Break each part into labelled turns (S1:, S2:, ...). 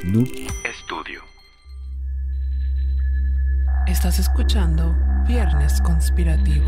S1: Noob Studio.
S2: Estás escuchando Viernes Conspirativo.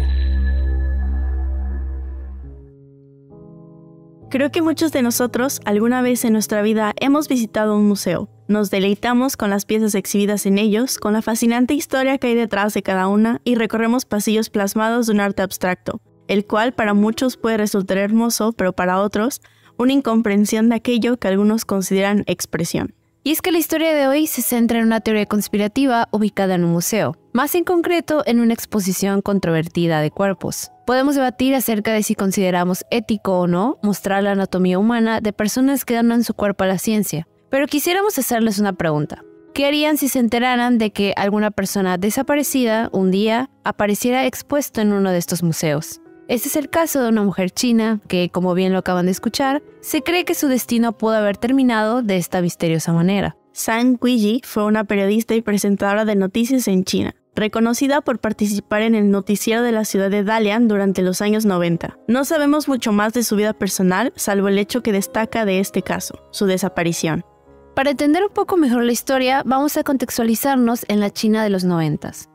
S3: Creo que muchos de nosotros alguna vez en nuestra vida hemos visitado un museo. Nos deleitamos con las piezas exhibidas en ellos, con la fascinante historia que hay detrás de cada una y recorremos pasillos plasmados de un arte abstracto, el cual para muchos puede resultar hermoso, pero para otros, una incomprensión de aquello que algunos consideran expresión.
S4: Y es que la historia de hoy se centra en una teoría conspirativa ubicada en un museo, más en concreto en una exposición controvertida de cuerpos. Podemos debatir acerca de si consideramos ético o no mostrar la anatomía humana de personas que donan su cuerpo a la ciencia, pero quisiéramos hacerles una pregunta. ¿Qué harían si se enteraran de que alguna persona desaparecida un día apareciera expuesto en uno de estos museos? Este es el caso de una mujer china que, como bien lo acaban de escuchar, se cree que su destino pudo haber terminado de esta misteriosa manera.
S3: Zhang Guiji fue una periodista y presentadora de noticias en China, reconocida por participar en el noticiero de la ciudad de Dalian durante los años 90. No sabemos mucho más de su vida personal, salvo el hecho que destaca de este caso, su desaparición.
S4: Para entender un poco mejor la historia, vamos a contextualizarnos en la China de los 90s.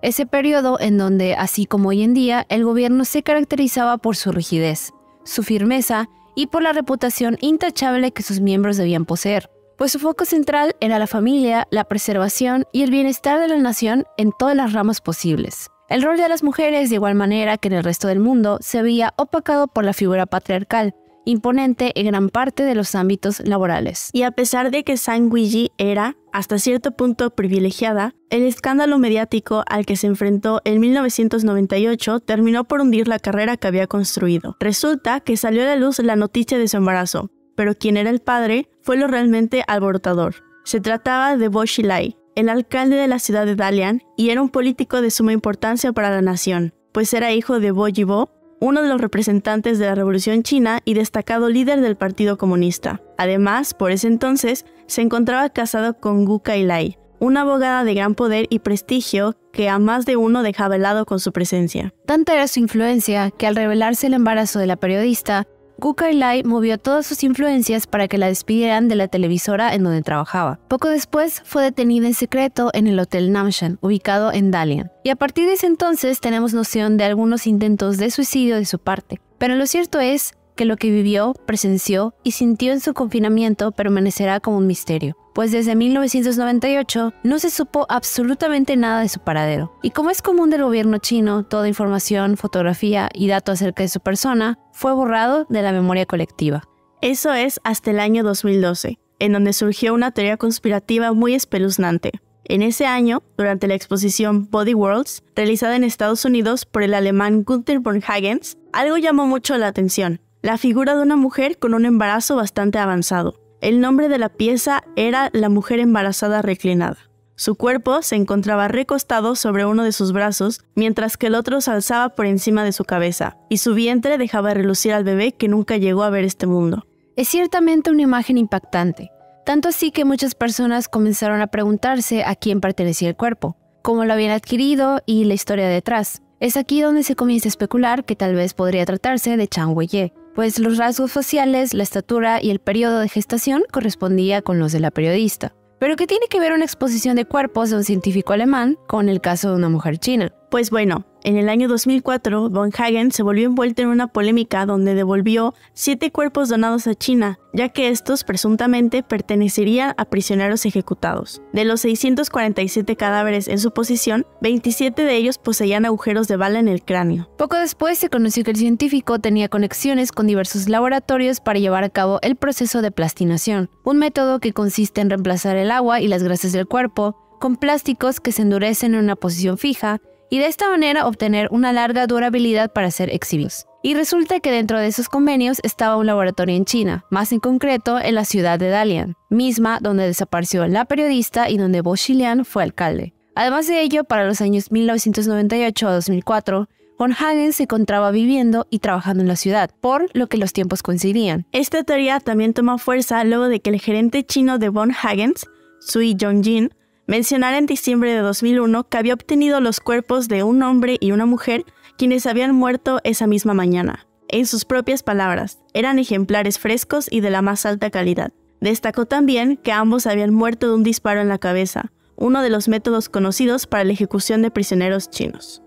S4: Ese periodo en donde, así como hoy en día, el gobierno se caracterizaba por su rigidez, su firmeza y por la reputación intachable que sus miembros debían poseer, pues su foco central era la familia, la preservación y el bienestar de la nación en todas las ramas posibles. El rol de las mujeres, de igual manera que en el resto del mundo, se veía opacado por la figura patriarcal, imponente en gran parte de los ámbitos laborales.
S3: Y a pesar de que Zhang Guiji era, hasta cierto punto, privilegiada, el escándalo mediático al que se enfrentó en 1998 terminó por hundir la carrera que había construido. Resulta que salió a la luz la noticia de su embarazo, pero quien era el padre fue lo realmente alborotador. Se trataba de Bo Xilai, el alcalde de la ciudad de Dalian, y era un político de suma importancia para la nación, pues era hijo de Bo Jibo, uno de los representantes de la Revolución China y destacado líder del Partido Comunista. Además, por ese entonces, se encontraba casado con Gu Kailai, una abogada de gran poder y prestigio que a más de uno dejaba helado con su presencia.
S4: Tanta era su influencia que al revelarse el embarazo de la periodista, Gu Kailai movió todas sus influencias para que la despidieran de la televisora en donde trabajaba. Poco después fue detenida en secreto en el Hotel Namshan, ubicado en Dalian. Y a partir de ese entonces tenemos noción de algunos intentos de suicidio de su parte. Pero lo cierto es que lo que vivió, presenció y sintió en su confinamiento permanecerá como un misterio, pues desde 1998 no se supo absolutamente nada de su paradero. Y como es común del gobierno chino, toda información, fotografía y dato acerca de su persona fue borrado de la memoria colectiva.
S3: Eso es hasta el año 2012, en donde surgió una teoría conspirativa muy espeluznante. En ese año, durante la exposición Body Worlds, realizada en Estados Unidos por el alemán Gunther von Hagens, algo llamó mucho la atención: la figura de una mujer con un embarazo bastante avanzado. El nombre de la pieza era La mujer embarazada reclinada. Su cuerpo se encontraba recostado sobre uno de sus brazos, mientras que el otro se alzaba por encima de su cabeza, y su vientre dejaba relucir al bebé que nunca llegó a ver este mundo.
S4: Es ciertamente una imagen impactante, tanto así que muchas personas comenzaron a preguntarse a quién pertenecía el cuerpo, cómo lo habían adquirido y la historia detrás. Es aquí donde se comienza a especular que tal vez podría tratarse de Zhang Guiji, pues los rasgos faciales, la estatura y el periodo de gestación correspondía con los de la periodista. ¿Pero qué tiene que ver una exposición de cuerpos de un científico alemán con el caso de una mujer china?
S3: Pues bueno, en el año 2004, von Hagen se volvió envuelto en una polémica donde devolvió 7 cuerpos donados a China, ya que estos presuntamente pertenecerían a prisioneros ejecutados. De los 647 cadáveres en su posesión, 27 de ellos poseían agujeros de bala en el cráneo.
S4: Poco después se conoció que el científico tenía conexiones con diversos laboratorios para llevar a cabo el proceso de plastinación, un método que consiste en reemplazar el agua y las grasas del cuerpo con plásticos que se endurecen en una posición fija y de esta manera obtener una larga durabilidad para ser exhibidos. Y resulta que dentro de esos convenios estaba un laboratorio en China, más en concreto en la ciudad de Dalian, misma donde desapareció la periodista y donde Bo Xilai fue alcalde. Además de ello, para los años 1998 a 2004, von Hagen se encontraba viviendo y trabajando en la ciudad, por lo que los tiempos coincidían.
S3: Esta teoría también toma fuerza luego de que el gerente chino de von Hagen, Sui Yongjin, mencionara en diciembre de 2001 que había obtenido los cuerpos de un hombre y una mujer quienes habían muerto esa misma mañana. En sus propias palabras, eran ejemplares frescos y de la más alta calidad. Destacó también que ambos habían muerto de un disparo en la cabeza, uno de los métodos conocidos para la ejecución de prisioneros chinos.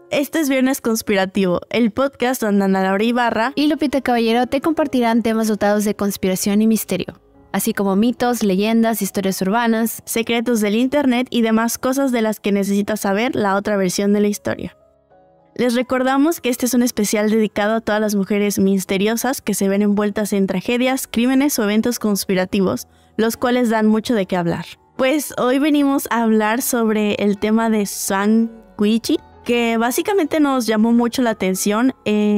S3: Este es Viernes Conspirativo, el podcast donde Ana Laura Ibarra
S4: y Lupita Caballero te compartirán temas dotados de conspiración y misterio, así como mitos, leyendas, historias urbanas,
S3: secretos del internet y demás cosas de las que necesitas saber la otra versión de la historia. Les recordamos que este es un especial dedicado a todas las mujeres misteriosas que se ven envueltas en tragedias, crímenes o eventos conspirativos, los cuales dan mucho de qué hablar. Pues hoy venimos a hablar sobre el tema de Zhang Guiyi, que básicamente nos llamó mucho la atención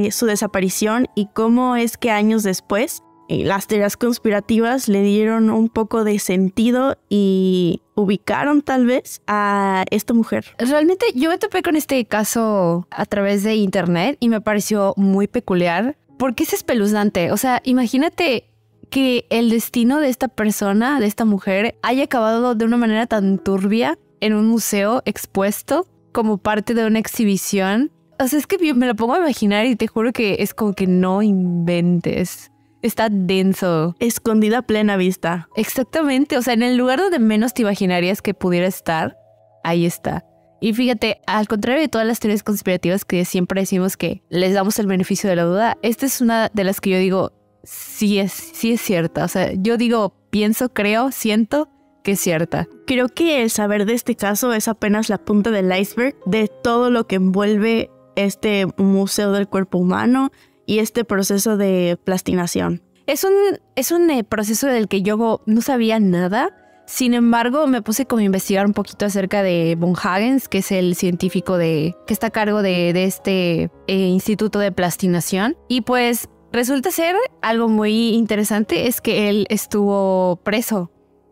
S3: su desaparición y cómo es que años después las teorías conspirativas le dieron un poco de sentido y ubicaron tal vez a esta mujer.
S4: Realmente yo me topé con este caso a través de internet y me pareció muy peculiar porque es espeluznante. O sea, imagínate que el destino de esta persona, de esta mujer, haya acabado de una manera tan turbia en un museo expuesto como parte de una exhibición. O sea, es que me lo pongo a imaginar y te juro que es como que no inventes. Está denso.
S3: Escondida a plena vista.
S4: Exactamente. O sea, en el lugar donde menos te imaginarías que pudiera estar, ahí está. Y fíjate, al contrario de todas las teorías conspirativas que siempre decimos que les damos el beneficio de la duda, esta es una de las que yo digo, sí es cierta. O sea, yo digo, pienso, creo, siento que es cierta.
S3: Creo que el saber de este caso es apenas la punta del iceberg de todo lo que envuelve este museo del cuerpo humano y este proceso de plastinación.
S4: Es un proceso del que yo no sabía nada. Sin embargo, me puse como a investigar un poquito acerca de von Hagens, que es el científico que está a cargo de este instituto de plastinación. Y pues resulta ser algo muy interesante, es que él estuvo preso.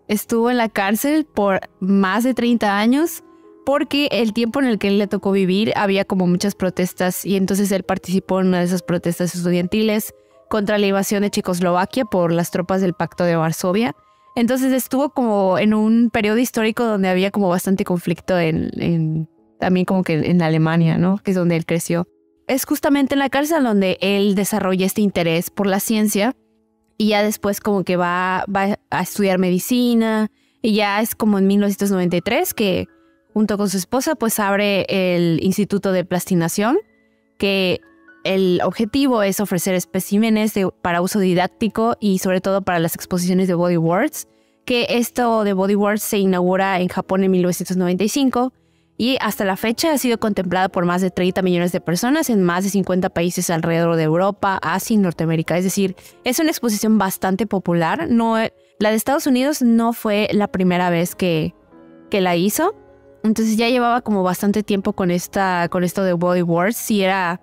S4: Estuvo en la cárcel por más de 30 años porque el tiempo en el que él le tocó vivir había como muchas protestas y entonces él participó en una de esas protestas estudiantiles contra la invasión de Checoslovaquia por las tropas del Pacto de Varsovia. Entonces estuvo como en un periodo histórico donde había como bastante conflicto también como que en Alemania, ¿no? Que es donde él creció. Es justamente en la cárcel donde él desarrolla este interés por la ciencia. Y ya después como que va a estudiar medicina. Y ya es como en 1993 que junto con su esposa pues abre el Instituto de Plastinación. Que el objetivo es ofrecer especímenes para uso didáctico y sobre todo para las exposiciones de Body Worlds. Que esto de Body Worlds se inaugura en Japón en 1995. Y hasta la fecha ha sido contemplada por más de 30 millones de personas en más de 50 países alrededor de Europa, Asia y Norteamérica. Es decir, es una exposición bastante popular. La de Estados Unidos no fue la primera vez que la hizo. Entonces ya llevaba como bastante tiempo con esto de Body Worlds y era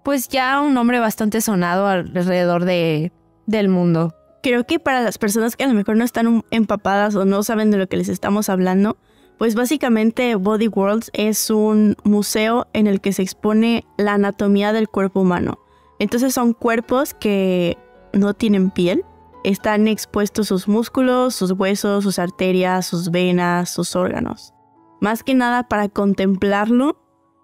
S4: pues ya un nombre bastante sonado alrededor del mundo.
S3: Creo que para las personas que a lo mejor no están empapadas o no saben de lo que les estamos hablando, pues básicamente Body Worlds es un museo en el que se expone la anatomía del cuerpo humano. Entonces son cuerpos que no tienen piel, están expuestos sus músculos, sus huesos, sus arterias, sus venas, sus órganos. Más que nada para contemplarlo,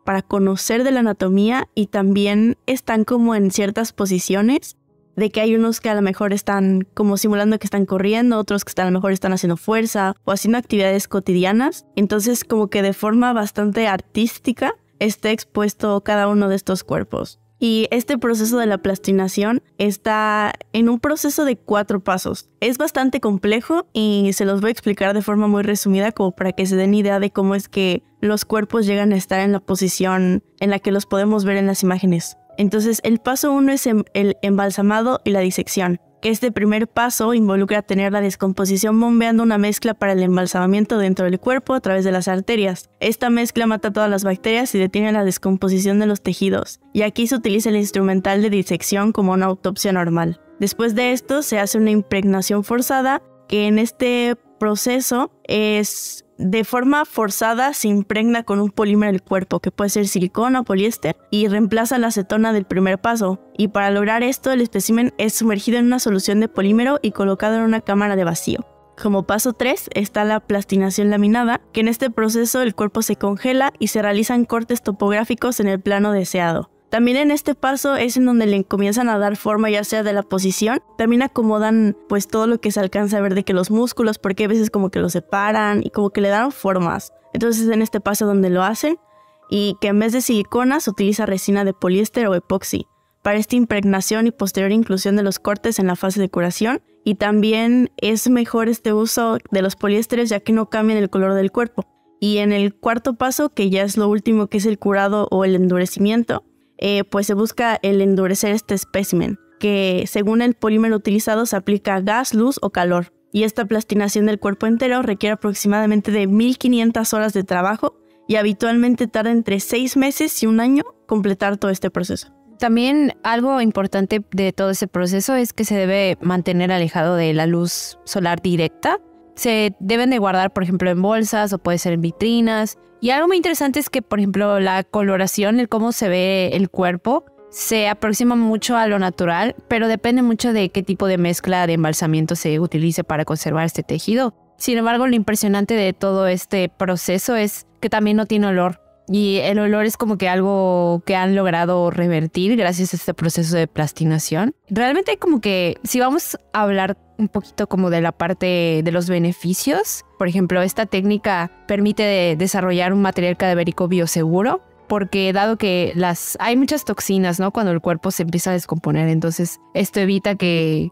S3: para conocer de la anatomía y también están como en ciertas posiciones de que hay unos que a lo mejor están como simulando que están corriendo, otros que a lo mejor están haciendo fuerza o haciendo actividades cotidianas. Entonces como que de forma bastante artística está expuesto cada uno de estos cuerpos. Y este proceso de la plastinación está en un proceso de 4 pasos. Es bastante complejo y se los voy a explicar de forma muy resumida como para que se den idea de cómo es que los cuerpos llegan a estar en la posición en la que los podemos ver en las imágenes. Entonces el paso 1 es el embalsamado y la disección, que este primer paso involucra tener la descomposición bombeando una mezcla para el embalsamamiento dentro del cuerpo a través de las arterias. Esta mezcla mata todas las bacterias y detiene la descomposición de los tejidos, y aquí se utiliza el instrumental de disección como una autopsia normal. Después de esto se hace una impregnación forzada, que en este proceso es de forma forzada se impregna con un polímero el cuerpo, que puede ser silicona o poliéster, y reemplaza la acetona del primer paso. Y para lograr esto, el espécimen es sumergido en una solución de polímero y colocado en una cámara de vacío. Como paso 3 está la plastinación laminada, que en este proceso el cuerpo se congela y se realizan cortes topográficos en el plano deseado. También en este paso es en donde le comienzan a dar forma, ya sea de la posición. También acomodan pues todo lo que se alcanza a ver de que los músculos, porque a veces como que los separan y como que le dan formas. Entonces en este paso donde lo hacen, y que en vez de silicona se utiliza resina de poliéster o epoxi para esta impregnación y posterior inclusión de los cortes en la fase de curación. Y también es mejor este uso de los poliésteres ya que no cambian el color del cuerpo. Y en el cuarto paso, que ya es lo último, que es el curado o el endurecimiento, pues se busca el endurecer este espécimen, que según el polímero utilizado se aplica gas, luz o calor. Y esta plastinación del cuerpo entero requiere aproximadamente de 1500 horas de trabajo y habitualmente tarda entre 6 meses y 1 año completar todo este proceso.
S4: También algo importante de todo ese proceso es que se debe mantener alejado de la luz solar directa. Se deben de guardar, por ejemplo, en bolsas o puede ser en vitrinas. Y algo muy interesante es que, por ejemplo, la coloración, el cómo se ve el cuerpo, se aproxima mucho a lo natural, pero depende mucho de qué tipo de mezcla de embalsamiento se utilice para conservar este tejido. Sin embargo, lo impresionante de todo este proceso es que también no tiene olor. Y el olor es como que algo que han logrado revertir gracias a este proceso de plastinación. Realmente como que si vamos a hablar un poquito como de la parte de los beneficios, por ejemplo, esta técnica permite desarrollar un material cadavérico bioseguro, porque dado que hay muchas toxinas, ¿no? Cuando el cuerpo se empieza a descomponer, entonces esto evita que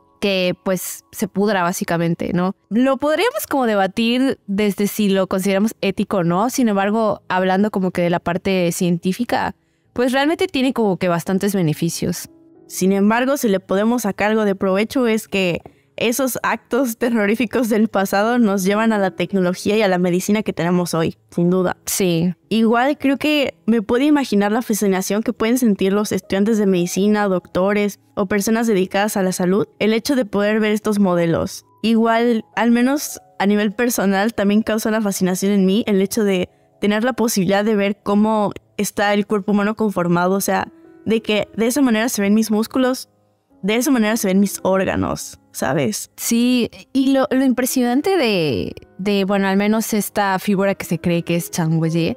S4: pues se pudra básicamente, ¿no? Lo podríamos como debatir desde si lo consideramos ético o no, sin embargo, hablando como que de la parte científica, pues realmente tiene como que bastantes beneficios.
S3: Sin embargo, si le podemos sacar algo de provecho es que esos actos terroríficos del pasado nos llevan a la tecnología y a la medicina que tenemos hoy, sin duda.
S4: Sí.
S3: Igual creo que me puedo imaginar la fascinación que pueden sentir los estudiantes de medicina, doctores o personas dedicadas a la salud, el hecho de poder ver estos modelos. Igual, al menos a nivel personal, también causa una fascinación en mí el hecho de tener la posibilidad de ver cómo está el cuerpo humano conformado, o sea, de que de esa manera se ven mis músculos, de esa manera se ven mis órganos, ¿sabes?
S4: Sí, y lo impresionante de, bueno, al menos esta figura que se cree que es Zhang Weijie,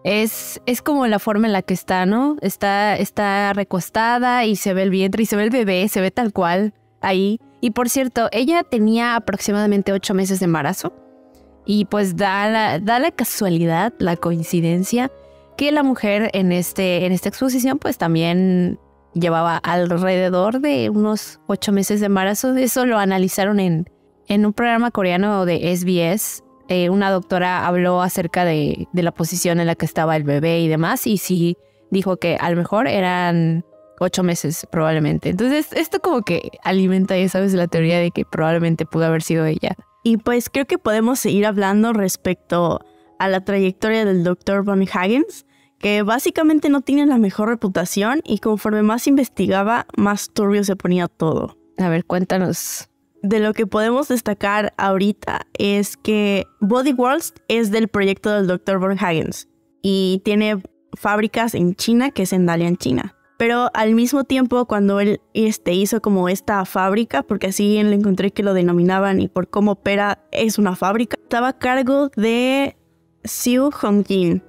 S4: es como la forma en la que está, ¿no? Está recostada y se ve el vientre y se ve el bebé, se ve tal cual ahí. Y por cierto, ella tenía aproximadamente 8 meses de embarazo y pues da la casualidad, la coincidencia, que la mujer en esta exposición pues también llevaba alrededor de unos 8 meses de embarazo. Eso lo analizaron en un programa coreano de SBS. Una doctora habló acerca de la posición en la que estaba el bebé y demás. Y sí dijo que a lo mejor eran 8 meses probablemente. Entonces esto como que alimenta, ya sabes, la teoría de que probablemente pudo haber sido ella.
S3: Y pues creo que podemos seguir hablando respecto a la trayectoria del Dr. Von Hagens, que básicamente no tiene la mejor reputación y conforme más investigaba, más turbio se ponía todo.
S4: A ver, cuéntanos.
S3: De lo que podemos destacar ahorita es que Body Worlds es del proyecto del Dr. Von Hagens y tiene fábricas en China, que es en Dalian, China. Pero al mismo tiempo, cuando él hizo como esta fábrica, porque así le encontré que lo denominaban y por cómo opera es una fábrica, estaba a cargo de Siu Hongjin.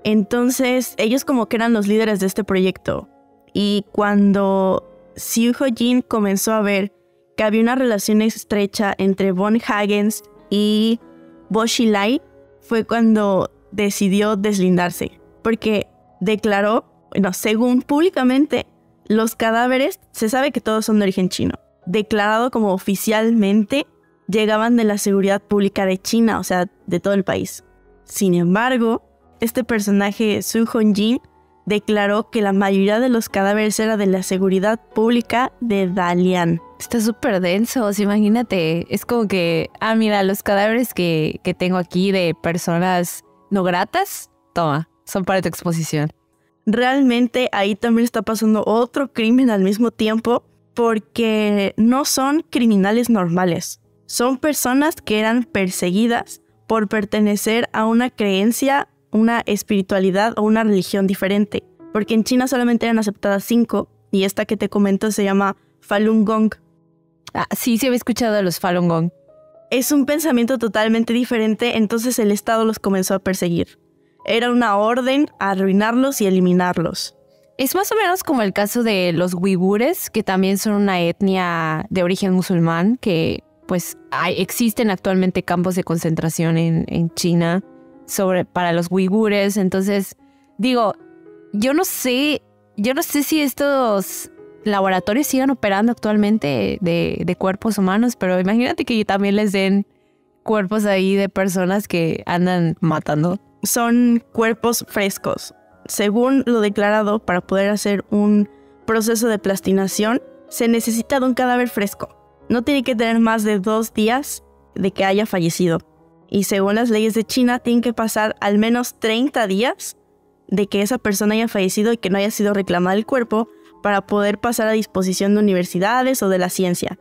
S3: Entonces, ellos como que eran los líderes de este proyecto. Y cuando Siu Hongjin comenzó a ver que había una relación estrecha entre Von Hagens y Bo Xilai, fue cuando decidió deslindarse. Porque declaró, bueno, según públicamente, los cadáveres, se sabe que todos son de origen chino. Declarado como oficialmente, llegaban de la seguridad pública de China, o sea, de todo el país. Sin embargo, este personaje, Siu Hongjin, declaró que la mayoría de los cadáveres era de la seguridad pública de Dalian.
S4: Está súper denso, o sea, imagínate, es como que, mira, los cadáveres que tengo aquí de personas no gratas, toma, son para tu exposición.
S3: Realmente ahí también está pasando otro crimen al mismo tiempo, porque no son criminales normales, son personas que eran perseguidas por pertenecer a una creencia, una espiritualidad o una religión diferente, porque en China solamente eran aceptadas 5 y esta que te comento se llama Falun Gong.
S4: Sí había escuchado de los Falun Gong.
S3: Es un pensamiento totalmente diferente, entonces el Estado los comenzó a perseguir. Era una orden a arruinarlos y eliminarlos.
S4: Es más o menos como el caso de los uigures, que también son una etnia de origen musulmán, que pues existen actualmente campos de concentración en China para los uigures. Entonces, digo, yo no sé si estos laboratorios sigan operando actualmente de cuerpos humanos, pero imagínate que también les den cuerpos ahí de personas que andan matando.
S3: Son cuerpos frescos. Según lo declarado, para poder hacer un proceso de plastinación, se necesita de un cadáver fresco. No tiene que tener más de 2 días de que haya fallecido. Y según las leyes de China, tienen que pasar al menos 30 días de que esa persona haya fallecido y que no haya sido reclamado el cuerpo para poder pasar a disposición de universidades o de la ciencia.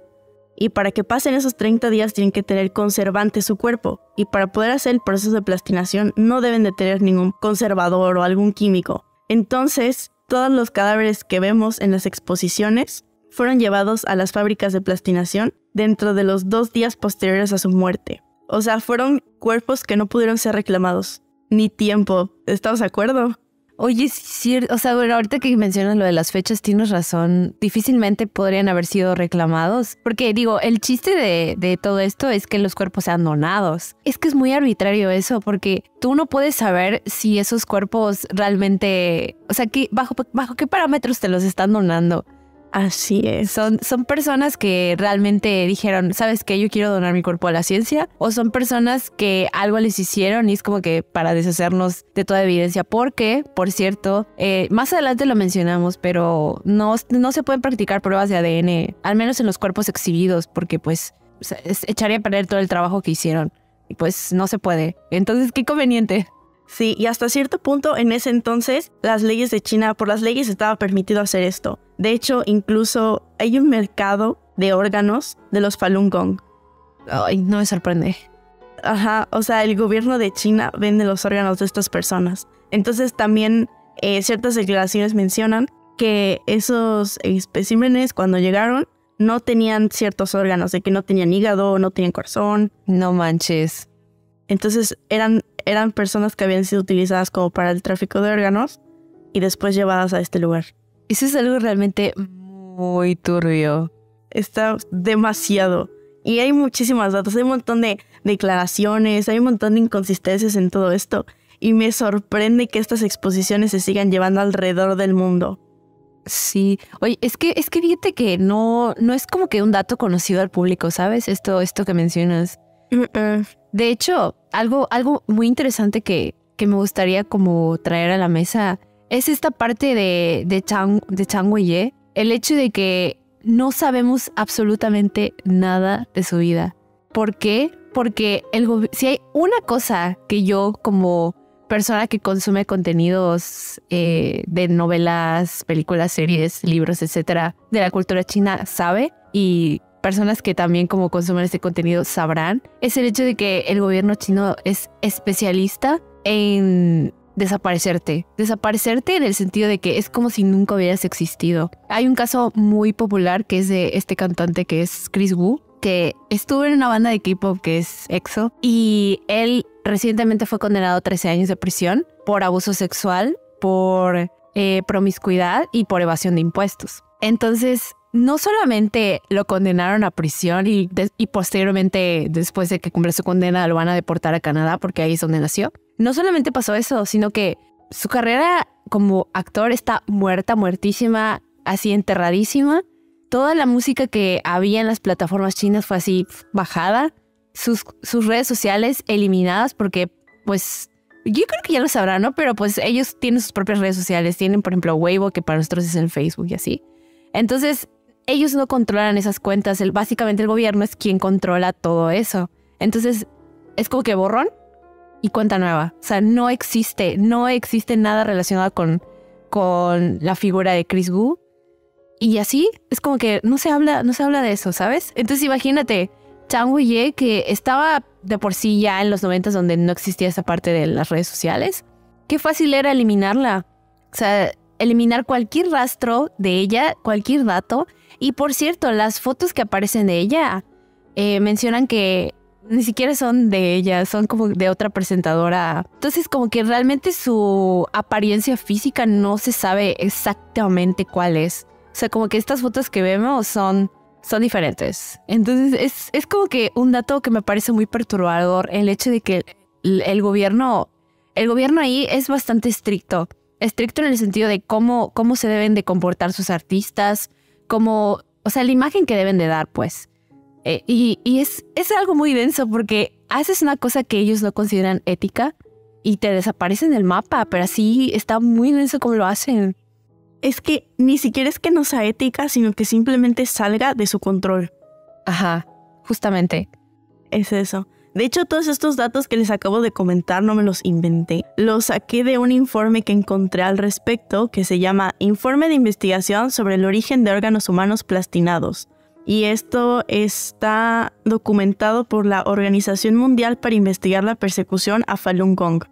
S3: Y para que pasen esos 30 días tienen que tener conservante su cuerpo. Y para poder hacer el proceso de plastinación no deben de tener ningún conservador o algún químico. Entonces, todos los cadáveres que vemos en las exposiciones fueron llevados a las fábricas de plastinación dentro de los 2 días posteriores a su muerte. O sea, fueron cuerpos que no pudieron ser reclamados. Ni tiempo. ¿Estamos de acuerdo?
S4: Oye, sí, o sea, bueno, ahorita que mencionas lo de las fechas, tienes razón. Difícilmente podrían haber sido reclamados. Porque, digo, el chiste de todo esto es que los cuerpos sean donados. Es que es muy arbitrario eso, porque tú no puedes saber si esos cuerpos realmente... O sea, ¿bajo qué parámetros te los están donando?
S3: Así es.
S4: ¿Son personas que realmente dijeron, ¿sabes qué? Yo quiero donar mi cuerpo a la ciencia? ¿O son personas que algo les hicieron y es como que para deshacernos de toda evidencia? Porque, por cierto, más adelante lo mencionamos, pero no se pueden practicar pruebas de ADN, al menos en los cuerpos exhibidos, porque pues echaría a perder todo el trabajo que hicieron. Y pues no se puede. Entonces, qué conveniente.
S3: Sí, y hasta cierto punto en ese entonces las leyes de China, por las leyes estaba permitido hacer esto. De hecho, incluso hay un mercado de órganos de los Falun Gong.
S4: Ay, no me sorprende.
S3: Ajá, o sea, el gobierno de China vende los órganos de estas personas. Entonces también ciertas declaraciones mencionan que esos especímenes cuando llegaron no tenían ciertos órganos, de que no tenían hígado, no tenían corazón.
S4: No manches.
S3: Entonces eran personas que habían sido utilizadas como para el tráfico de órganos y después llevadas a este lugar.
S4: Eso es algo realmente muy turbio.
S3: Está demasiado. Y hay muchísimas datos, hay un montón de declaraciones, hay un montón de inconsistencias en todo esto. Y me sorprende que estas exposiciones se sigan llevando alrededor del mundo.
S4: Sí. Oye, es que fíjate que no es como que un dato conocido al público, ¿sabes? Esto que mencionas. De hecho, algo muy interesante que me gustaría como traer a la mesa es esta parte de Chang Wei-ye. El hecho de que no sabemos absolutamente nada de su vida. ¿Por qué? Porque si hay una cosa que yo como persona que consume contenidos de novelas, películas, series, libros, etcétera, de la cultura china sabe, y personas que también como consumen este contenido sabrán, es el hecho de que el gobierno chino es especialista en desaparecerte en el sentido de que es como si nunca hubieras existido. Hay un caso muy popular que es de este cantante que es Chris Wu, que estuvo en una banda de K-pop que es EXO, y él recientemente fue condenado a 13 años de prisión por abuso sexual, por promiscuidad y por evasión de impuestos. Entonces, no solamente lo condenaron a prisión y posteriormente, después de que cumple su condena, lo van a deportar a Canadá porque ahí es donde nació. No solamente pasó eso, sino que su carrera como actor está muertísima, así enterradísima. Toda la música que había en las plataformas chinas fue así bajada. Sus redes sociales eliminadas porque, pues, yo creo que ya lo sabrán, ¿no? Pero pues ellos tienen sus propias redes sociales. Tienen, por ejemplo, Weibo, que para nosotros es el Facebook y así. Entonces, ellos no controlan esas cuentas. Básicamente el gobierno es quien controla todo eso. Entonces, es como que borrón y cuenta nueva. O sea, no existe nada relacionado con la figura de Chris Wu. Y así, es como que no se habla de eso, ¿sabes? Entonces, imagínate, Chang Wei-ye, que estaba de por sí ya en los 90s donde no existía esa parte de las redes sociales. Qué fácil era eliminarla. O sea, eliminar cualquier rastro de ella, cualquier dato. Y por cierto, las fotos que aparecen de ella mencionan que ni siquiera son de ella, son como de otra presentadora. Entonces como que realmente su apariencia física no se sabe exactamente cuál es. O sea, como que estas fotos que vemos son diferentes. Entonces es como que un dato que me parece muy perturbador, el hecho de que el gobierno ahí es bastante estricto. Estricto en el sentido de cómo se deben de comportar sus artistas, o sea, la imagen que deben de dar, pues. Y es algo muy denso porque haces una cosa que ellos no consideran ética y te desaparece en el mapa, pero así está muy denso como lo hacen.
S3: Es que ni siquiera es que no sea ética, sino que simplemente salga de su control.
S4: Ajá, justamente.
S3: Es eso. De hecho, todos estos datos que les acabo de comentar no me los inventé. Los saqué de un informe que encontré al respecto que se llama Informe de Investigación sobre el Origen de Órganos Humanos Plastinados. Y esto está documentado por la Organización Mundial para Investigar la Persecución a Falun Gong.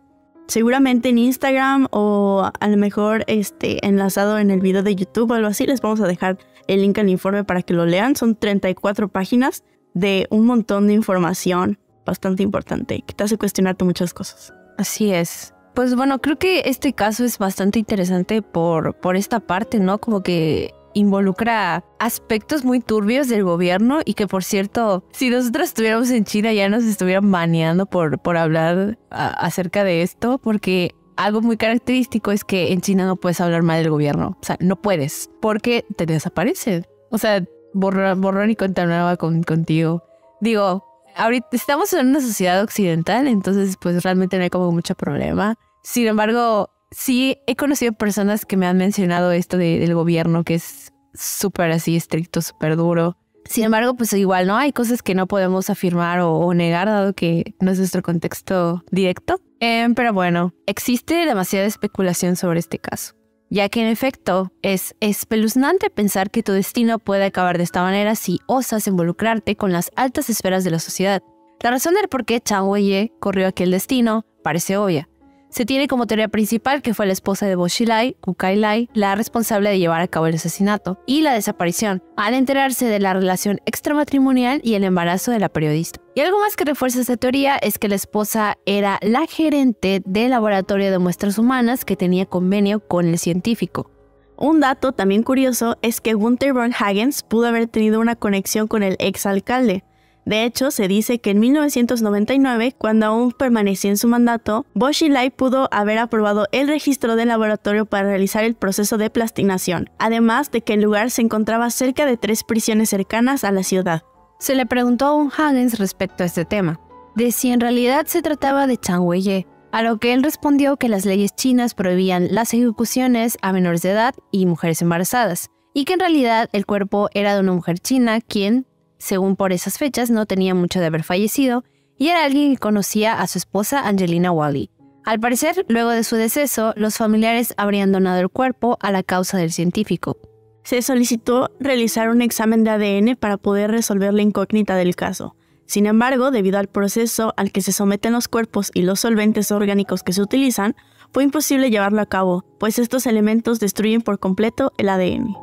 S3: Seguramente en Instagram o a lo mejor enlazado en el video de YouTube o algo así, les vamos a dejar el link al informe para que lo lean. Son 34 páginas de un montón de información bastante importante que te hace cuestionarte muchas cosas.
S4: Así es. Pues bueno, creo que este caso es bastante interesante por esta parte, ¿no? Como que involucra aspectos muy turbios del gobierno y que, por cierto, si nosotros estuviéramos en China ya nos estuvieran baneando por hablar acerca de esto, porque algo muy característico es que en China no puedes hablar mal del gobierno. O sea, no puedes, porque te desaparecen. O sea, borrón y cuenta nueva contigo. Digo, ahorita estamos en una sociedad occidental, entonces pues realmente no hay como mucho problema. Sin embargo, sí he conocido personas que me han mencionado esto del gobierno, que es súper así estricto, súper duro. Sin embargo, pues igual, ¿no? Hay cosas que no podemos afirmar o negar, dado que no es nuestro contexto directo. Pero bueno, existe demasiada especulación sobre este caso, ya que en efecto es espeluznante pensar que tu destino puede acabar de esta manera si osas involucrarte con las altas esferas de la sociedad. La razón del por qué Zhang Weiyue corrió aquel destino parece obvia. Se tiene como teoría principal que fue la esposa de Bo Xilai, Gu Kailai, la responsable de llevar a cabo el asesinato y la desaparición, al enterarse de la relación extramatrimonial y el embarazo de la periodista. Y algo más que refuerza esta teoría es que la esposa era la gerente del laboratorio de muestras humanas que tenía convenio con el científico.
S3: Un dato también curioso es que Gunther von Hagens pudo haber tenido una conexión con el exalcalde. De hecho, se dice que en 1999, cuando aún permanecía en su mandato, Bo Xilai pudo haber aprobado el registro del laboratorio para realizar el proceso de plastinación, además de que el lugar se encontraba cerca de 3 prisiones cercanas a la ciudad.
S4: Se le preguntó a von Hagens respecto a este tema, de si en realidad se trataba de Zhang Weiyue, a lo que él respondió que las leyes chinas prohibían las ejecuciones a menores de edad y mujeres embarazadas, y que en realidad el cuerpo era de una mujer china quien, según por esas fechas, no tenía mucho de haber fallecido, y era alguien que conocía a su esposa Angelina Wally. Al parecer, luego de su deceso, los familiares habrían donado el cuerpo a la causa del científico.
S3: Se solicitó realizar un examen de ADN para poder resolver la incógnita del caso. Sin embargo, debido al proceso al que se someten los cuerpos y los solventes orgánicos que se utilizan, fue imposible llevarlo a cabo, pues estos elementos destruyen por completo el ADN.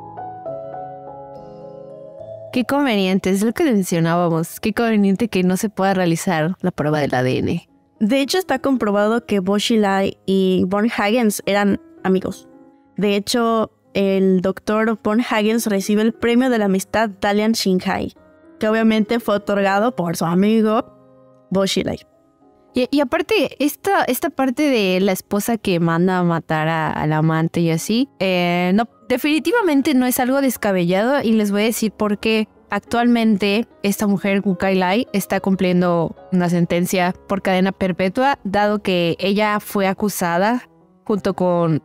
S4: Qué conveniente, es lo que mencionábamos. Qué conveniente que no se pueda realizar la prueba del ADN.
S3: De hecho, está comprobado que Bo Xilai y von Hagens eran amigos. De hecho, el doctor von Hagens recibe el premio de la amistad Dalian Xinhai, que obviamente fue otorgado por su amigo Bo Xilai.
S4: Y aparte, esta parte de la esposa que manda a matar al amante y así, no, definitivamente no es algo descabellado, y les voy a decir por qué. Actualmente, esta mujer, Gu Kailai, está cumpliendo una sentencia por cadena perpetua, dado que ella fue acusada junto con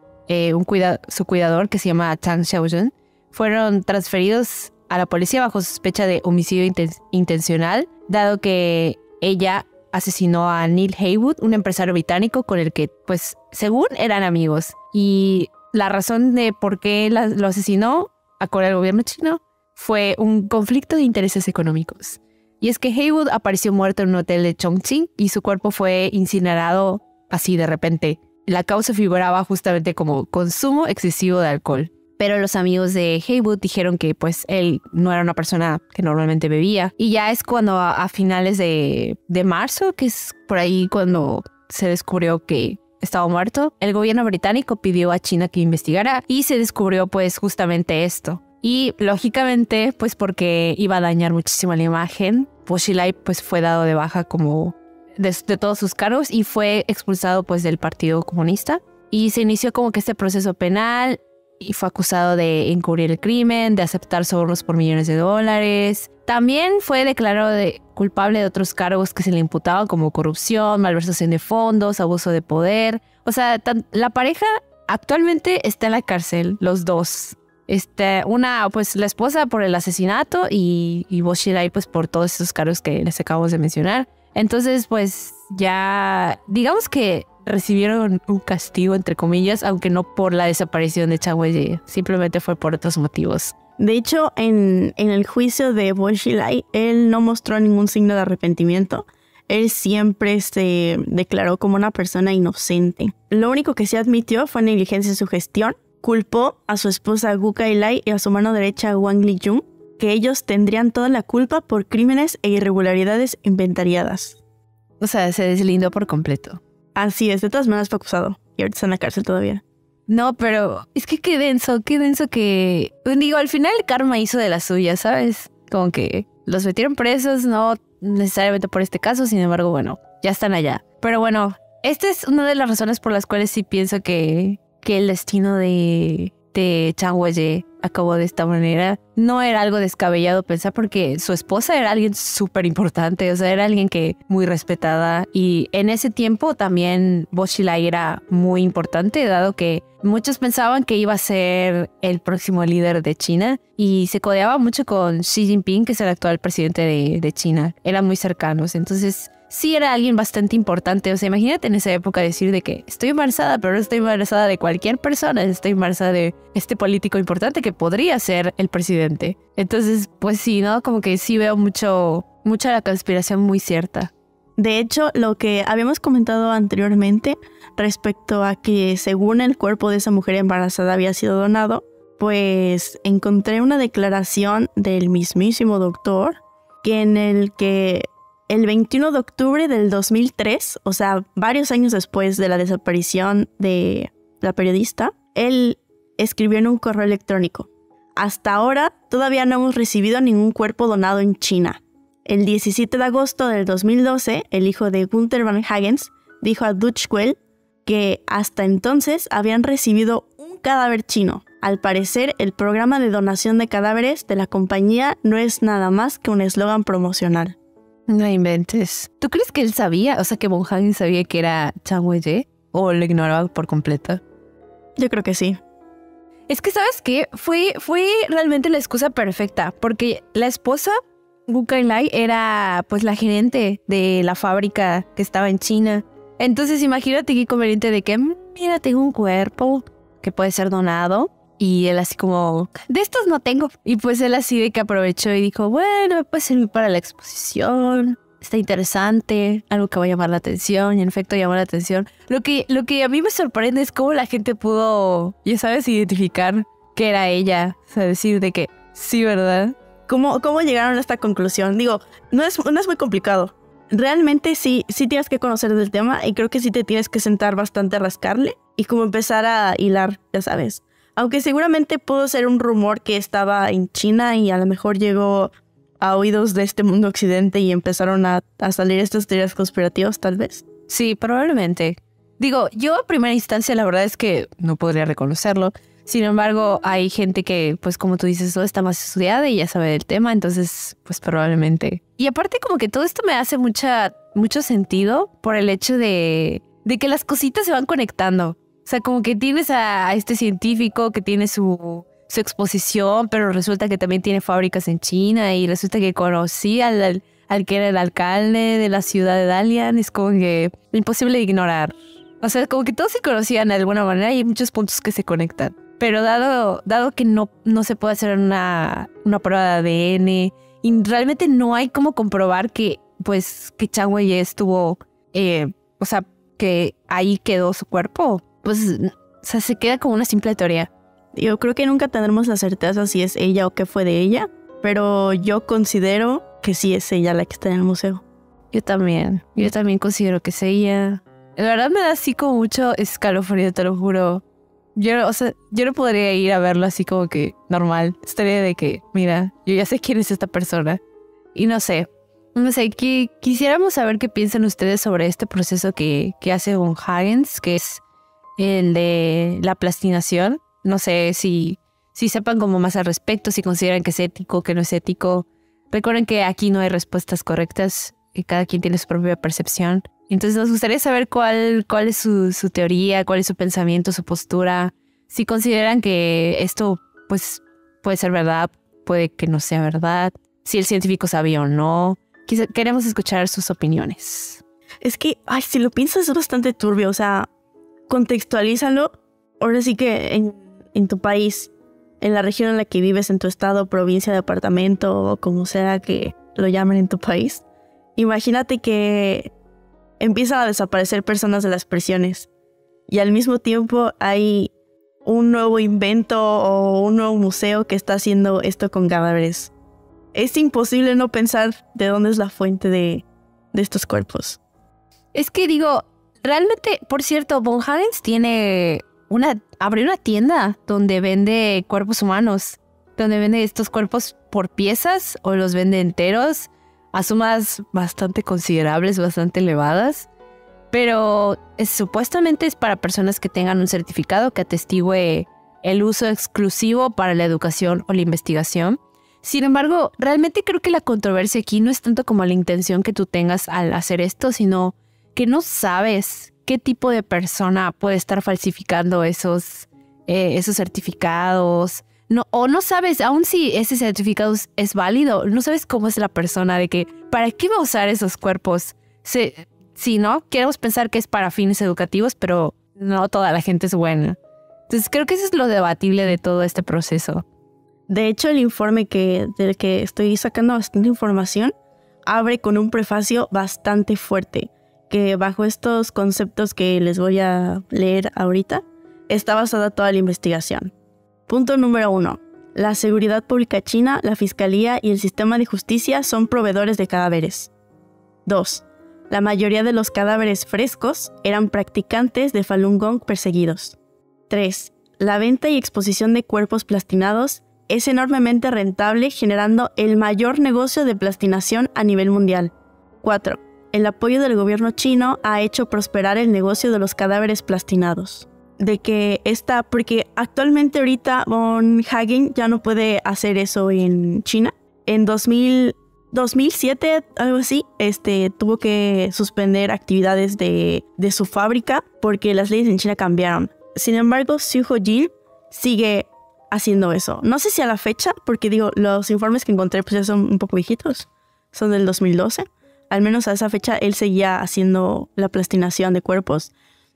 S4: su cuidador, que se llama Tang Xiaozhen. Fueron transferidos a la policía bajo sospecha de homicidio intencional, dado que ella asesinó a Neil Heywood, un empresario británico con el que, pues, según eran amigos. Y la razón de por qué lo asesinó, acorde al gobierno chino, fue un conflicto de intereses económicos. Y es que Heywood apareció muerto en un hotel de Chongqing y su cuerpo fue incinerado así de repente. La causa figuraba justamente como consumo excesivo de alcohol. pero los amigos de Haywood dijeron que pues él no era una persona que normalmente bebía. Y ya es cuando a finales de marzo, que es por ahí cuando se descubrió que estaba muerto, el gobierno británico pidió a China que investigara y se descubrió pues justamente esto. Y lógicamente pues porque iba a dañar muchísimo la imagen, Bo Xilai pues fue dado de baja como de todos sus cargos y fue expulsado pues del Partido Comunista. Y se inició como que este proceso penal y fue acusado de encubrir el crimen, de aceptar sobornos por millones de dólares. También fue declarado culpable de otros cargos que se le imputaban como corrupción, malversación de fondos, abuso de poder. O sea, la pareja actualmente está en la cárcel, los dos. Una, pues la esposa por el asesinato y Bo Xilai pues por todos esos cargos que les acabamos de mencionar. Entonces, pues ya digamos que recibieron un castigo, entre comillas, aunque no por la desaparición de Zhang Weijie, simplemente fue por otros motivos.
S3: De hecho, en el juicio de Bo Xilai, él no mostró ningún signo de arrepentimiento. Él siempre se declaró como una persona inocente. Lo único que sí admitió fue negligencia en su gestión. Culpó a su esposa Gu Kailai y a su mano derecha Wang Lijun, que ellos tendrían toda la culpa por crímenes e irregularidades inventariadas.
S4: O sea, se deslindó por completo.
S3: Así es, de todas maneras fue acusado y ahorita está en la cárcel todavía.
S4: No, pero es que qué denso que... Digo, al final el karma hizo de la suya, ¿sabes? Como que los metieron presos, no necesariamente por este caso, sin embargo, bueno, ya están allá. Pero bueno, esta es una de las razones por las cuales sí pienso que el destino de Zhang Weijie acabó de esta manera. No era algo descabellado pensar porque su esposa era alguien súper importante, o sea, era alguien que muy respetada y en ese tiempo también Bo Xilai era muy importante, dado que muchos pensaban que iba a ser el próximo líder de China y se codeaba mucho con Xi Jinping, que es el actual presidente de China. Eran muy cercanos, entonces sí era alguien bastante importante. O sea, imagínate en esa época decir de que estoy embarazada, pero no estoy embarazada de cualquier persona, estoy embarazada de este político importante que podría ser el presidente. Entonces, pues sí, ¿no? Como que sí veo mucha la conspiración muy cierta.
S3: De hecho, lo que habíamos comentado anteriormente respecto a que según el cuerpo de esa mujer embarazada había sido donado, pues encontré una declaración del mismísimo doctor en el que el 21 de octubre del 2003, o sea, varios años después de la desaparición de la periodista, él escribió en un correo electrónico: hasta ahora todavía no hemos recibido ningún cuerpo donado en China. El 17 de agosto del 2012, el hijo de Gunther Van Hagens dijo a Deutsche Welle que hasta entonces habían recibido un cadáver chino. Al parecer, el programa de donación de cadáveres de la compañía no es nada más que un eslogan promocional.
S4: No inventes. ¿Tú crees que él sabía? O sea, que Von Hagen sabía que era Zhang Weijie o lo ignoraba por completo.
S3: Yo creo que sí.
S4: Es que, ¿sabes qué? Fue realmente la excusa perfecta, porque la esposa, Gu Kailai, era pues la gerente de la fábrica que estaba en China. Entonces imagínate qué conveniente de que, mira, tengo un cuerpo que puede ser donado. Y él así como, de estos no tengo. Y pues él así de que aprovechó y dijo, bueno, me puede servir para la exposición. Está interesante, algo que va a llamar la atención. Y en efecto llamó la atención. Lo que a mí me sorprende es cómo la gente pudo, ya sabes, identificar que era ella. O sea, decir de que sí, ¿verdad?
S3: ¿Cómo llegaron a esta conclusión? Digo, no es muy complicado. Realmente sí tienes que conocer del tema y creo que sí te tienes que sentar bastante a rascarle y como empezar a hilar, ya sabes. Aunque seguramente pudo ser un rumor que estaba en China y a lo mejor llegó a oídos de este mundo occidente y empezaron a salir estas teorías conspirativas, tal vez.
S4: Sí, probablemente. Digo, yo a primera instancia la verdad es que no podría reconocerlo. Sin embargo, hay gente que, pues como tú dices, está más estudiada y ya sabe del tema, entonces, pues probablemente. Y aparte como que todo esto me hace mucho sentido por el hecho de que las cositas se van conectando. O sea, como que tienes a este científico que tiene su exposición, pero resulta que también tiene fábricas en China y resulta que conocía al que era el alcalde de la ciudad de Dalian. Es como que imposible de ignorar. O sea, como que todos se conocían de alguna manera y hay muchos puntos que se conectan. Pero dado que no se puede hacer una prueba de ADN y realmente no hay cómo comprobar que Zhang Weijie estuvo, o sea, que ahí quedó su cuerpo, pues, o sea, se queda como una simple teoría.
S3: Yo creo que nunca tendremos la certeza si es ella o qué fue de ella, pero yo considero que sí es ella la que está en el museo.
S4: Yo también considero que es ella. La verdad me da así como mucho escalofrío, te lo juro. Yo no podría ir a verlo así como que normal. Estaría de que, mira, yo ya sé quién es esta persona. Y no sé, quisiéramos saber qué piensan ustedes sobre este proceso que hace Von Hagens, que es el de la plastinación. No sé si sepan como más al respecto, si consideran que es ético, que no es ético. Recuerden que aquí no hay respuestas correctas, que cada quien tiene su propia percepción. Entonces nos gustaría saber cuál es su teoría, cuál es su pensamiento, su postura. Si consideran que esto pues puede ser verdad, puede que no sea verdad. Si el científico sabía o no. Queremos escuchar sus opiniones.
S3: Es que, si lo piensas es bastante turbio. O sea, contextualízalo. Ahora sí que en tu país, en la región en la que vives, en tu estado, provincia, departamento o como sea que lo llamen en tu país. Imagínate que empiezan a desaparecer personas de las prisiones y al mismo tiempo hay un nuevo invento o un nuevo museo que está haciendo esto con cadáveres. Es imposible no pensar de dónde es la fuente de estos cuerpos.
S4: Es que digo, realmente, por cierto, Von Hagens abrió una tienda donde vende cuerpos humanos, donde vende estos cuerpos por piezas o los vende enteros a sumas bastante considerables, bastante elevadas, pero supuestamente es para personas que tengan un certificado que atestigue el uso exclusivo para la educación o la investigación. Sin embargo, realmente creo que la controversia aquí no es tanto como la intención que tú tengas al hacer esto, sino que no sabes qué tipo de persona puede estar falsificando esos certificados. No sabes, aun si ese certificado es válido, no sabes cómo es la persona, de que ¿para qué va a usar esos cuerpos? Sí, ¿no? Queremos pensar que es para fines educativos, pero no toda la gente es buena. Entonces creo que eso es lo debatible de todo este proceso.
S3: De hecho, el informe del que estoy sacando bastante información abre con un prefacio bastante fuerte, que bajo estos conceptos que les voy a leer ahorita, está basada toda la investigación. Punto número 1. La seguridad pública china, la fiscalía y el sistema de justicia son proveedores de cadáveres. 2. La mayoría de los cadáveres frescos eran practicantes de Falun Gong perseguidos. 3. La venta y exposición de cuerpos plastinados es enormemente rentable, generando el mayor negocio de plastinación a nivel mundial. 4. El apoyo del gobierno chino ha hecho prosperar el negocio de los cadáveres plastinados. Porque actualmente ahorita Von Hagens ya no puede hacer eso en China. En 2007, algo así, tuvo que suspender actividades de su fábrica porque las leyes en China cambiaron. Sin embargo, Xu Hojin sigue haciendo eso. No sé si a la fecha, porque los informes que encontré pues ya son un poco viejitos. Son del 2012. Al menos a esa fecha él seguía haciendo la plastinación de cuerpos.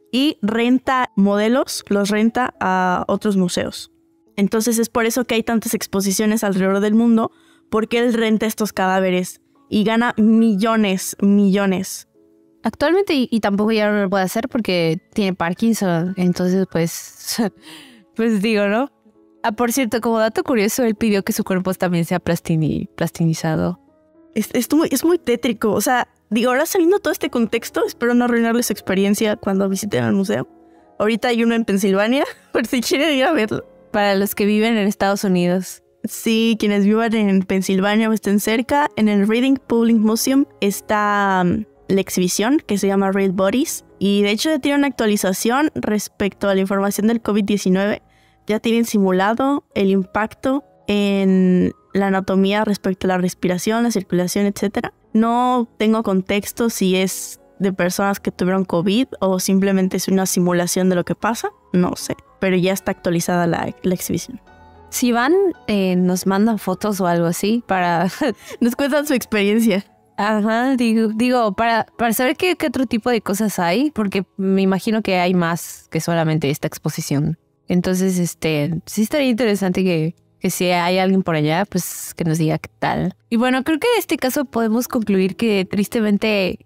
S3: Y renta modelos, los renta a otros museos. Entonces es por eso que hay tantas exposiciones alrededor del mundo, porque él renta estos cadáveres y gana millones.
S4: Actualmente y tampoco ya no lo puede hacer porque tiene Parkinson, entonces pues digo, ¿no? Por cierto, como dato curioso, él pidió que su cuerpo también sea plastinizado.
S3: Es muy tétrico, o sea, ahora sabiendo todo este contexto, espero no arruinarles su experiencia cuando visiten el museo. Ahorita hay uno en Pensilvania, por si quieren ir a verlo.
S4: Para los que viven en Estados Unidos.
S3: Sí, quienes vivan en Pensilvania o estén cerca, en el Reading Public Museum está la exhibición que se llama Real Bodies. Y de hecho ya tiene una actualización respecto a la información del COVID-19. Ya tienen simulado el impacto en la anatomía respecto a la respiración, la circulación, etc. No tengo contexto si es de personas que tuvieron COVID o simplemente es una simulación de lo que pasa. No sé, pero ya está actualizada la exhibición.
S4: Si van, nos mandan fotos o algo así para...
S3: nos cuentan su experiencia.
S4: Ajá, digo para saber qué otro tipo de cosas hay, porque me imagino que hay más que solamente esta exposición. Entonces, sí estaría interesante que si hay alguien por allá, pues que nos diga qué tal. Y bueno, creo que en este caso podemos concluir que tristemente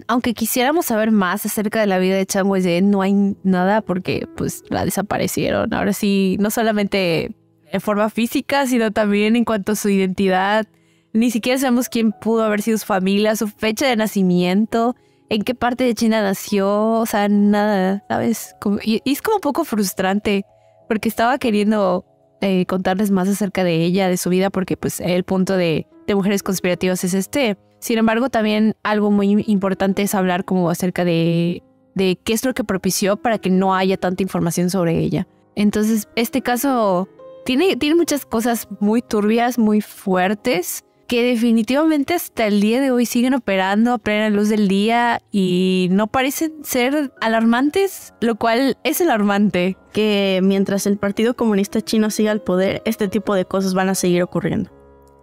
S4: aunque quisiéramos saber más acerca de la vida de Chang Wei-jen, no hay nada porque pues la desaparecieron. Ahora sí, no solamente en forma física, sino también en cuanto a su identidad. Ni siquiera sabemos quién pudo haber sido su familia, su fecha de nacimiento, en qué parte de China nació, o sea, nada, ¿sabes? Y es como un poco frustrante porque estaba queriendo contarles más acerca de ella, de su vida, porque pues el punto de Mujeres Conspirativas es este. Sin embargo, también algo muy importante es hablar como acerca de qué es lo que propició para que no haya tanta información sobre ella. Entonces, este caso tiene muchas cosas muy turbias, muy fuertes, que definitivamente hasta el día de hoy siguen operando a plena luz del día y no parecen ser alarmantes, lo cual es alarmante.
S3: Que mientras el Partido Comunista Chino siga al poder, este tipo de cosas van a seguir ocurriendo.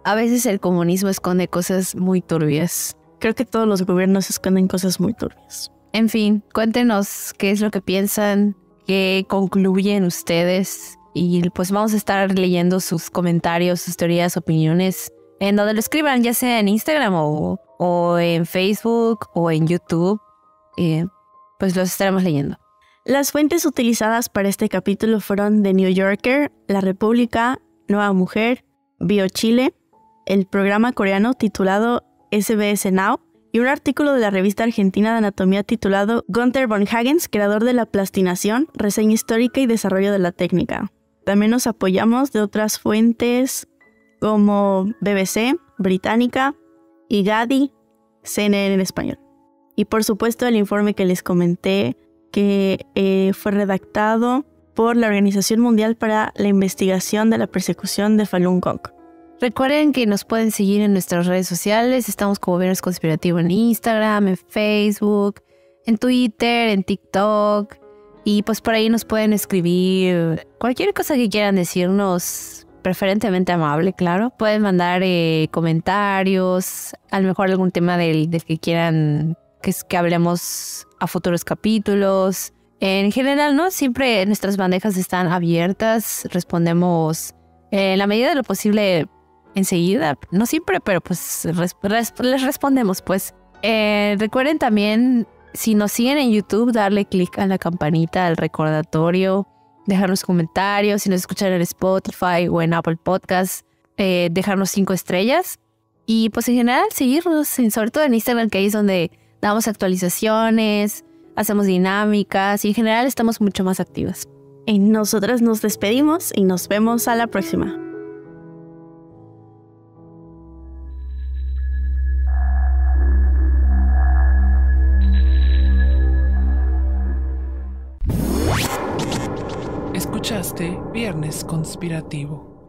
S4: A veces el comunismo esconde cosas muy turbias.
S3: Creo que todos los gobiernos esconden cosas muy turbias.
S4: En fin, cuéntenos qué es lo que piensan, qué concluyen ustedes y pues vamos a estar leyendo sus comentarios, sus teorías, opiniones, en donde lo escriban, ya sea en Instagram o en Facebook o en YouTube. Pues los estaremos leyendo.
S3: Las fuentes utilizadas para este capítulo fueron The New Yorker, La República, Nueva Mujer, BioChile, el programa coreano titulado SBS Now y un artículo de la revista argentina de anatomía titulado Gunther von Hagens, creador de la plastinación, reseña histórica y desarrollo de la técnica. También nos apoyamos de otras fuentes como BBC, Británica, IGADI, CNN en español. Y por supuesto el informe que les comenté que fue redactado por la Organización Mundial para la Investigación de la Persecución de Falun Gong.
S4: Recuerden que nos pueden seguir en nuestras redes sociales. Estamos como Viernes Conspirativo en Instagram, en Facebook, en Twitter, en TikTok. Y pues por ahí nos pueden escribir cualquier cosa que quieran decirnos, preferentemente amable, claro. Pueden mandar comentarios, a lo mejor algún tema del que quieran que hablemos a futuros capítulos. En general, ¿no? Siempre nuestras bandejas están abiertas. Respondemos en la medida de lo posible enseguida. No siempre, pero pues les respondemos, pues. Recuerden también, si nos siguen en YouTube, darle clic a la campanita, al recordatorio, dejarnos comentarios. Si nos escuchan en Spotify o en Apple Podcasts, dejarnos 5 estrellas. Y pues en general seguirnos, sobre todo en Instagram, que ahí es donde damos actualizaciones, hacemos dinámicas y en general estamos mucho más activas.
S3: Y nosotras nos despedimos y nos vemos a la próxima.
S2: Escuchaste Viernes Conspirativo.